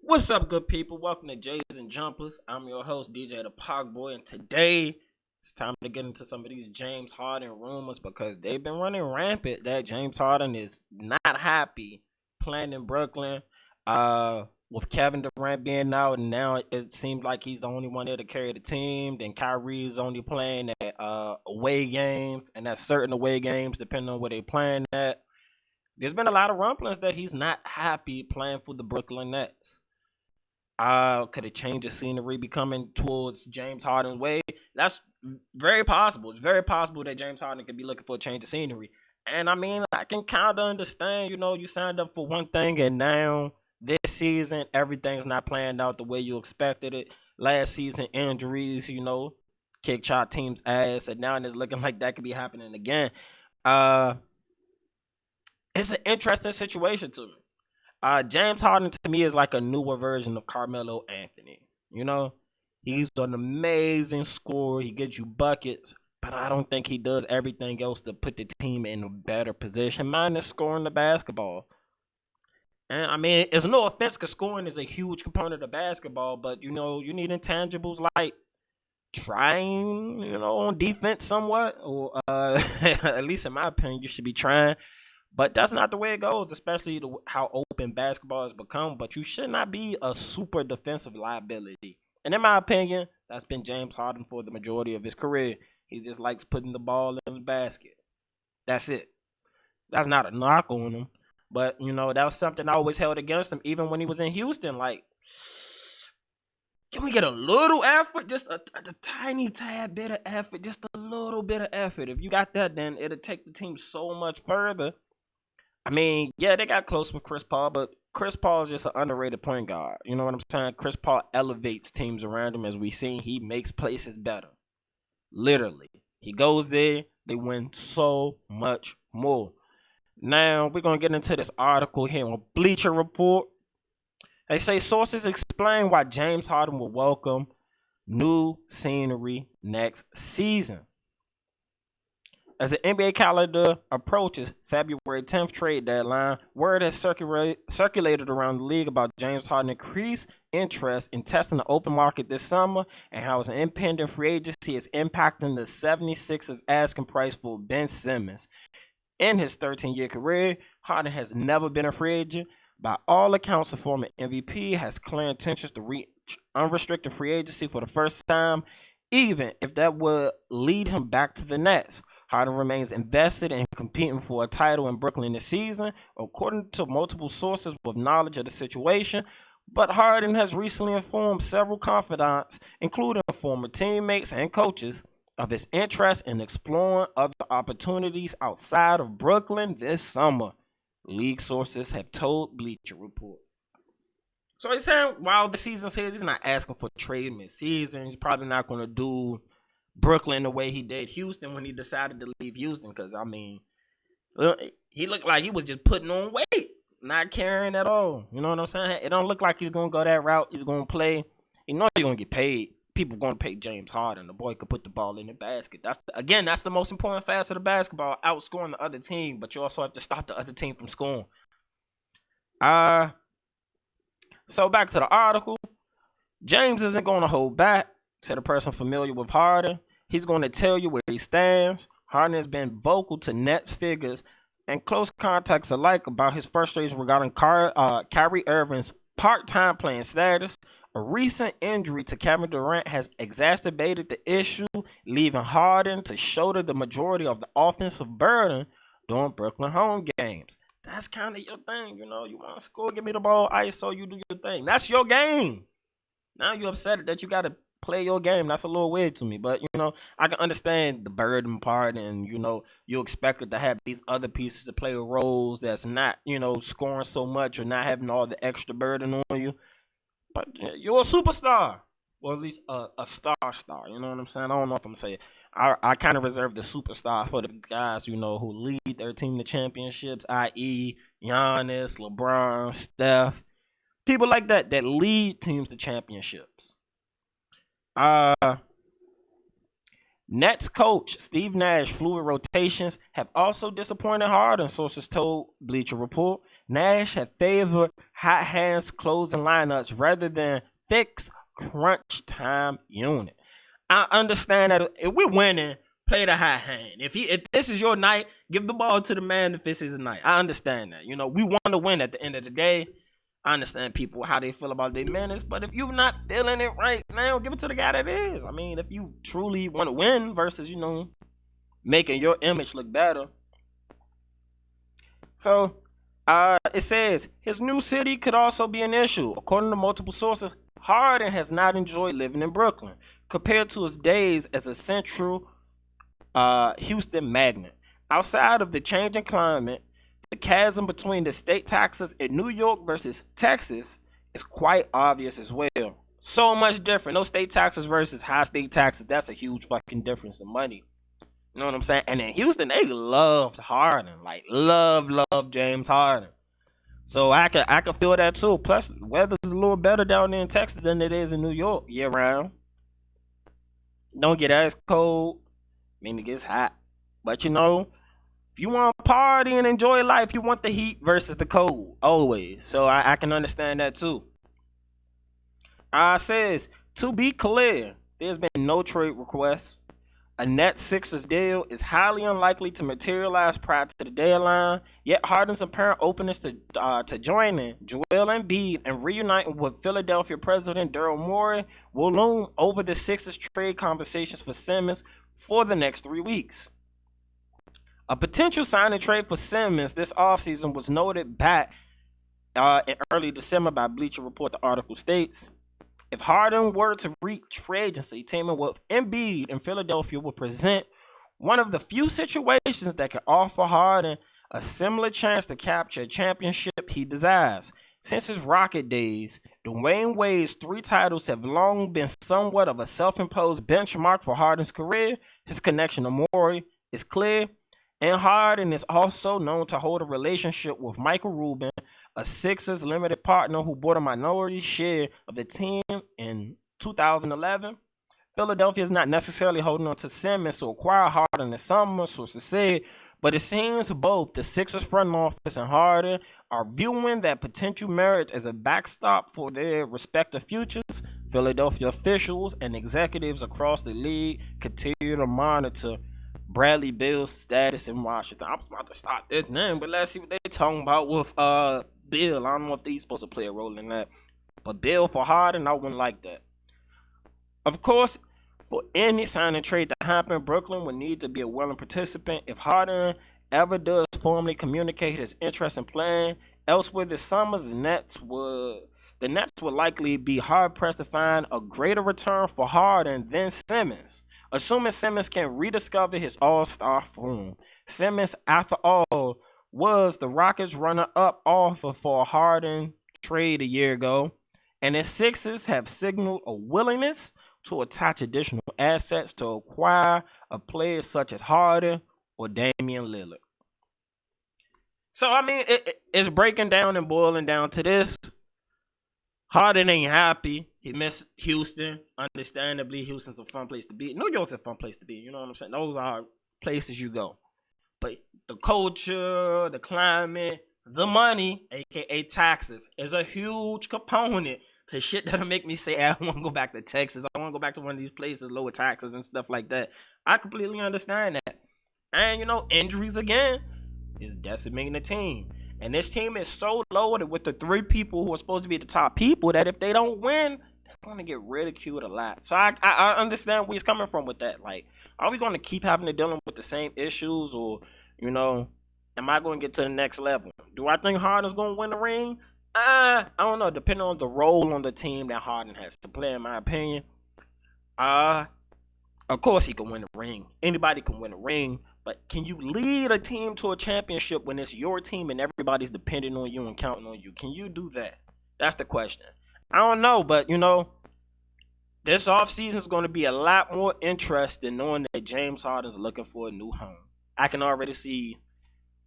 What's up, good people? Welcome to Jays and Jumpers. I'm your host, DJTheParkBoy, and today it's time to get into some of these James Harden rumors because they've been running rampant that James Harden is not happy playing in Brooklyn. With Kevin Durant being out, and now it seems like he's the only one there to carry the team. Then Kyrie's only playing at away games, and at certain away games, depending on where they're playing at. There's been a lot of rumblings that he's not happy playing for the Brooklyn Nets. Could it change the scenery becoming towards James Harden's way? That's very possible. It's very possible that James Harden could be looking for a change of scenery. And I mean, I can kind of understand, you signed up for one thing and now this season, everything's not playing out the way you expected it. Last season, injuries, kicked your team's ass. And now it's looking like that could be happening again. It's an interesting situation to me. James Harden to me is like a newer version of Carmelo Anthony. He's an amazing scorer. He gets you buckets, but I don't think he does everything else to put the team in a better position. Mine is scoring the basketball. And I mean, it's no offense because scoring is a huge component of basketball, but you need intangibles like trying, on defense somewhat, or at least in my opinion, you should be trying. But that's not the way it goes, especially how open basketball has become. But you should not be a super defensive liability. And in my opinion, that's been James Harden for the majority of his career. He just likes putting the ball in the basket. That's it. That's not a knock on him. But, that was something I always held against him, even when he was in Houston. Like, can we get a little effort? Just a tiny tad bit of effort. Just a little bit of effort. If you got that, then it'll take the team so much further. I mean, yeah, they got close with Chris Paul, but Chris Paul is just an underrated point guard. You know what I'm saying? Chris Paul elevates teams around him. As we seen, he makes places better. Literally. He goes there, they win so much more. Now, we're going to get into this article here on Bleacher Report. They say sources explain why James Harden will welcome new scenery next season. As the NBA calendar approaches February 10th trade deadline, word has circulated around the league about James Harden's increased interest in testing the open market this summer and how his impending free agency is impacting the 76ers asking price for Ben Simmons. In his 13-year career, Harden has never been a free agent. By all accounts, the former MVP has clear intentions to reach unrestricted free agency for the first time, even if that would lead him back to the Nets. Harden remains invested in competing for a title in Brooklyn this season, according to multiple sources with knowledge of the situation. But Harden has recently informed several confidants, including former teammates and coaches, of his interest in exploring other opportunities outside of Brooklyn this summer, league sources have told Bleacher Report. So he's saying while the season's here, he's not asking for trade mid-season. He's probably not going to do Brooklyn the way he did Houston when he decided to leave Houston. Because, I mean, he looked like he was just putting on weight, not caring at all. You know what I'm saying? It don't look like he's going to go that route. He's going to play. He's going to get paid. People going to pay James Harden. The boy could put the ball in the basket. That's the most important facet of basketball, outscoring the other team. But you also have to stop the other team from scoring. So back to the article. James isn't going to hold back, said a person familiar with Harden. He's going to tell you where he stands. Harden has been vocal to Nets figures and close contacts alike about his frustration regarding Kyrie Irving's part-time playing status. A recent injury to Kevin Durant has exacerbated the issue, leaving Harden to shoulder the majority of the offensive burden during Brooklyn home games. That's kind of your thing, you want to score, give me the ball, ISO, you do your thing. That's your game. Now you upset that you got to play your game. That's a little weird to me, but I can understand the burden part, and you expected to have these other pieces to play roles that's not scoring so much or not having all the extra burden on you. But you're a superstar, or at least a star. You know what I'm saying? I don't know if I'm saying. I kind of reserve the superstar for the guys who lead their team to championships, i.e. Giannis, LeBron, Steph, people like that lead teams to championships. Nets coach Steve Nash fluid rotations have also disappointed Harden, sources told Bleacher Report. Nash had favored hot hands closing lineups rather than fixed crunch time unit. I understand that if we're winning, play the hot hand. If this is your night, give the ball to the man if it's his night. I understand that. We want to win at the end of the day. I understand people how they feel about their minutes, but if you're not feeling it right now, give it to the guy that is. I mean, if you truly want to win versus, making your image look better. So, it says his new city could also be an issue. According to multiple sources, Harden has not enjoyed living in Brooklyn compared to his days as a central Houston magnet. Outside of the changing climate, the chasm between the state taxes in New York versus Texas is quite obvious as well. So much different. No state taxes versus high state taxes. That's a huge fucking difference in money. You know what I'm saying? And in Houston, they loved Harden. Like, love James Harden. So I could feel that too. Plus, the weather's a little better down there in Texas than it is in New York year round. Don't get as cold. I mean, it gets hot. But if you want to party and enjoy life, you want the heat versus the cold. Always. So I can understand that too. Says, to be clear, there's been no trade requests. A net Sixers deal is highly unlikely to materialize prior to the deadline, yet Harden's apparent openness to joining Joel Embiid and reuniting with Philadelphia president Daryl Morey will loom over the Sixers trade conversations for Simmons for the next 3 weeks. A potential sign and trade for Simmons this offseason was noted back in early December by Bleacher Report. The article states, if Harden were to reach free agency, teaming with Embiid in Philadelphia will present one of the few situations that can offer Harden a similar chance to capture a championship he desires. Since his Rocket days, Dwayne Wade's 3 titles have long been somewhat of a self-imposed benchmark for Harden's career. His connection to Morey is clear, and Harden is also known to hold a relationship with Michael Rubin, a Sixers limited partner who bought a minority share of the team in 2011. Philadelphia is not necessarily holding on to Simmons to acquire Harden this summer, sources said, but it seems both the Sixers front office and Harden are viewing that potential marriage as a backstop for their respective futures. Philadelphia officials and executives across the league continue to monitor Bradley Beal's status in Washington. I was about to stop this name, but let's see what they talking about with Beal. I don't know if he's supposed to play a role in that. But Beal for Harden, I wouldn't like that. Of course, for any sign and trade to happen, Brooklyn would need to be a willing participant. If Harden ever does formally communicate his interest in playing elsewhere this summer, the Nets would likely be hard-pressed to find a greater return for Harden than Simmons. Assuming Simmons can rediscover his all-star form. Simmons, after all, was the Rockets' runner-up offer for a Harden trade a year ago, and the Sixers have signaled a willingness to attach additional assets to acquire a player such as Harden or Damian Lillard. So, I mean, it's breaking down and boiling down to this. Harden ain't happy. He missed Houston. Understandably, Houston's a fun place to be. New York's a fun place to be. You know what I'm saying? Those are places you go. But the culture, the climate, the money, a.k.a. taxes, is a huge component to shit that'll make me say, I want to go back to Texas. I want to go back to one of these places, lower taxes and stuff like that. I completely understand that. And, injuries again is decimating the team. And this team is so loaded with the 3 people who are supposed to be the top people that if they don't win, they're going to get ridiculed a lot. So I understand where he's coming from with that. Like, are we going to keep having to deal with the same issues, or, am I going to get to the next level? Do I think Harden's going to win the ring? I don't know. Depending on the role on the team that Harden has to play, in my opinion. Of course he can win the ring. Anybody can win a ring. But can you lead a team to a championship when it's your team and everybody's depending on you and counting on you? Can you do that? That's the question. I don't know, but, this offseason is going to be a lot more interesting knowing that James Harden's looking for a new home. I can already see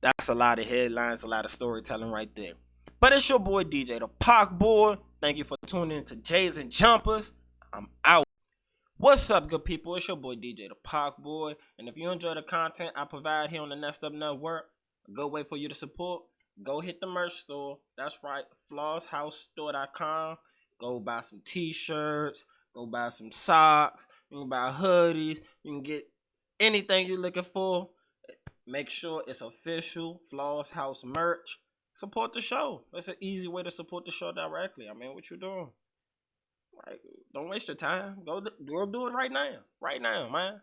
that's a lot of headlines, a lot of storytelling right there. But it's your boy, DJTheParkBoy. Thank you for tuning in to Jays and Jumpers. I'm out. What's up, good people? It's your boy, DJTheParkBoy. And if you enjoy the content I provide here on the Next Up Network, a good way for you to support, go hit the merch store. That's right, flosshousestore.com. Go buy some t-shirts. Go buy some socks. You can buy hoodies. You can get anything you're looking for. Make sure it's official Floss House merch. Support the show. That's an easy way to support the show directly. I mean, what you doing? Like, don't waste your time. Go do it right now. Right now, man.